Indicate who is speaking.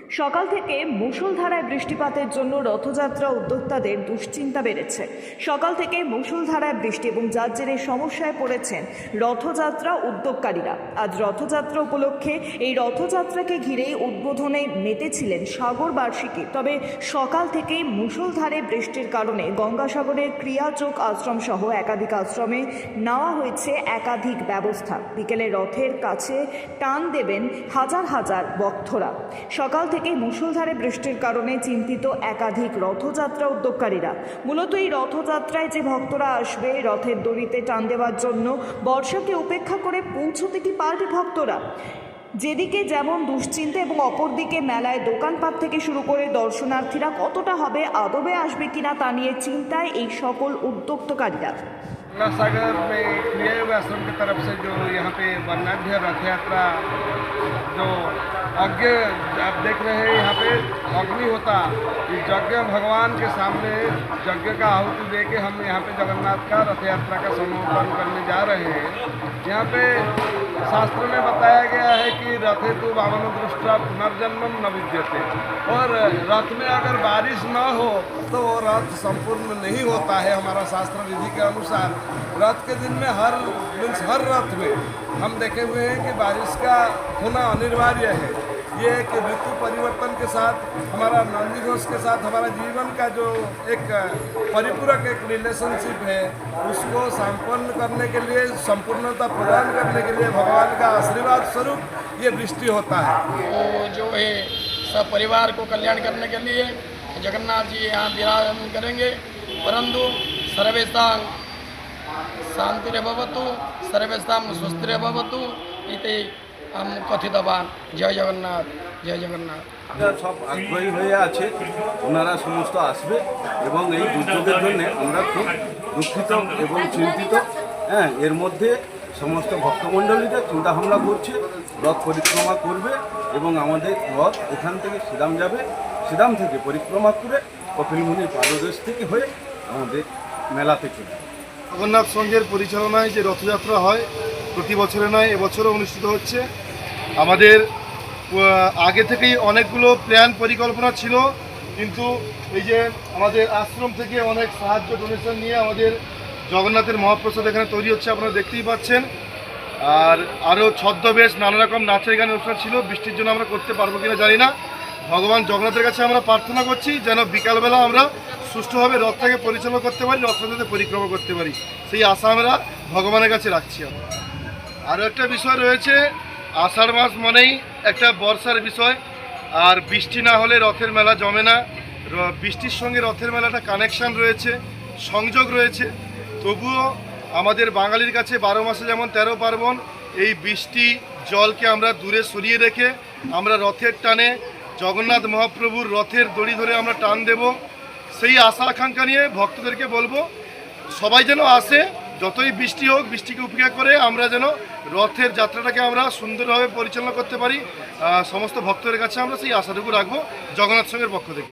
Speaker 1: সকাল থেকে মুষলধারায় বৃষ্টিপাতের জন্য রথযাত্রা উদ্যোক্তাদের দুশ্চিন্তা বেড়েছে। সকাল থেকে মুষলধারায় বৃষ্টি এবং যার জেরে সমস্যায় পড়েছেন রথযাত্রা উদ্যোগকারীরা। আজ রথযাত্রা উপলক্ষে এই রথযাত্রাকে ঘিরেই উদ্বোধনে মেতেছিলেন সাগর বার্ষিকী। তবে সকাল থেকেই মুষলধারে বৃষ্টির কারণে গঙ্গাসাগরের ক্রিয়াযোগ আশ্রম সহ একাধিক আশ্রমে নেওয়া হয়েছে একাধিক ব্যবস্থা। বিকেলে রথের কাছে টান দেবেন হাজার হাজার ভক্তরা। সকাল থেকে মুষলধারে বৃষ্টির কারণে চিন্তিত একাধিক রথযাত্রা উদ্যোগকারীরা। মূলত এই রথযাত্রায় যে ভক্তরা আসবে রথের দড়িতে টান দেওয়ার জন্য বর্ষাকে উপেক্ষা করে পৌঁছতে কি পারবে ভক্তরা? যেদিকে যেমন দুশ্চিন্তা এবং অপরদিকে মেলায় দোকানপাট থেকে শুরু করে দর্শনার্থীরা কতটা হবে, আদবে আসবে কিনা তা নিয়ে চিন্তায় এই সকল উদ্যোক্তাকারীরা।
Speaker 2: गंगासागर में क्रियायोग आश्रम की तरफ से जो यहाँ पे वर्णाढ्य रथ यात्रा जो यज्ञ आप देख रहे हैं, यहाँ पे अग्नि होता, इस यज्ञ भगवान के सामने यज्ञ का आहुति दे के हम यहाँ पे जगन्नाथ का रथ यात्रा का समापन करने जा रहे हैं। यहाँ पे शास्त्र में बताया गया है कि रथे तो वामनो दृष्टा पुनर्जन्मम न विद्यते, और रथ में अगर बारिश न हो तो वो रथ संपूर्ण नहीं होता है। हमारा शास्त्र विधि के अनुसार रथ के दिन में हर रथ में हम देखे हुए हैं कि बारिश का होना अनिवार्य है। ये एक ऋतु परिवर्तन के साथ हमारा नंदी घोष के साथ हमारा जीवन का जो एक परिपूरक एक रिलेशनशिप है, उसको संपन्न करने के लिए, संपूर्णता प्रदान करने के लिए भगवान का आशीर्वाद स्वरूप ये वृष्टि होता है।
Speaker 3: तो जो है सब परिवार को कल्याण करने के लिए जगन्नाथ जी यहाँ विराजमान करेंगे। परंतु सर्वेषां शांतिर्भवतु सर्वेषां स्वस्तिर्भवतु इति हम कथितवान। जय जगन्नाथ, जय जगन्नाथ।
Speaker 4: সব আগ্রহী হয়ে আছে, ওনারা সমস্ত আসবে এবং এই দুর্যোগের জন্য আমরা খুব দুঃখিত এবং চিন্তিত। এর মধ্যে সমস্ত ভক্তমণ্ডলীরা চিন্তাভাবনা করছে, রথ পরিক্রমা করবে এবং আমাদের রথ এখান থেকে শ্রীরাম যাবে, শ্রীরাম থেকে পরিক্রমা করে কপিলমুনির পাদদেশ থেকে হয়ে আমাদের মেলাতে চলে।
Speaker 5: জগন্নাথ সংঘের পরিচালনায় যে রথযাত্রা হয় প্রতি বছরে নয়, এবছরও অনুষ্ঠিত হচ্ছে। আমাদের আগে থেকেই অনেকগুলো প্ল্যান পরিকল্পনা ছিল, কিন্তু এই যে আমাদের আশ্রম থেকে অনেক সাহায্য ডোনেশন নিয়ে আমাদের জগন্নাথের মহাপ্রসাদ এখানে তৈরি হচ্ছে, আপনারা দেখতেই পাচ্ছেন। আর আরও ছদ্মবেশ নানা রকম নাচের গানের অনুষ্ঠান ছিল। বৃষ্টির জন্য আমরা করতে পারবো কিনা জানি না। ভগবান জগন্নাথের কাছে আমরা প্রার্থনা করছি যেন বিকালবেলা আমরা সুষ্ঠুভাবে রথটাকে পরিচালনা করতে পারি, রথটাকে পরিক্রমা করতে পারি, সেই আশা আমরা ভগবানের কাছে রাখছি। আমরা আরও একটা বিষয় রয়েছে, আষাঢ় মাস মানেই একটা বর্ষার বিষয়, আর বৃষ্টি না হলে রথের মেলা জমে না। বৃষ্টির সঙ্গে রথের মেলাটা কানেকশান রয়েছে, সংযোগ রয়েছে। তবুও আমাদের বাঙালির কাছে 12 মাসে যেমন 13 পার্বণ, এই বৃষ্টি জলকে আমরা দূরে সরিয়ে রেখে আমরা রথের টানে জগন্নাথ মহাপ্রভুর রথের দড়ি ধরে আমরা টান দেব। সেই আশা আকাঙ্ক্ষা নিয়ে ভক্তদেরকে বলবো সবাই যেন আসে, যতই বৃষ্টি হোক বৃষ্টিকে উপেক্ষা করে আমরা যেন রথের যাত্রাটাকে আমরা সুন্দরভাবে পরিচালনা করতে পারি। সমস্ত ভক্তদের কাছে আমরা সেই আশাটুকু রাখবো জগন্নাথ সংঘের পক্ষ থেকে।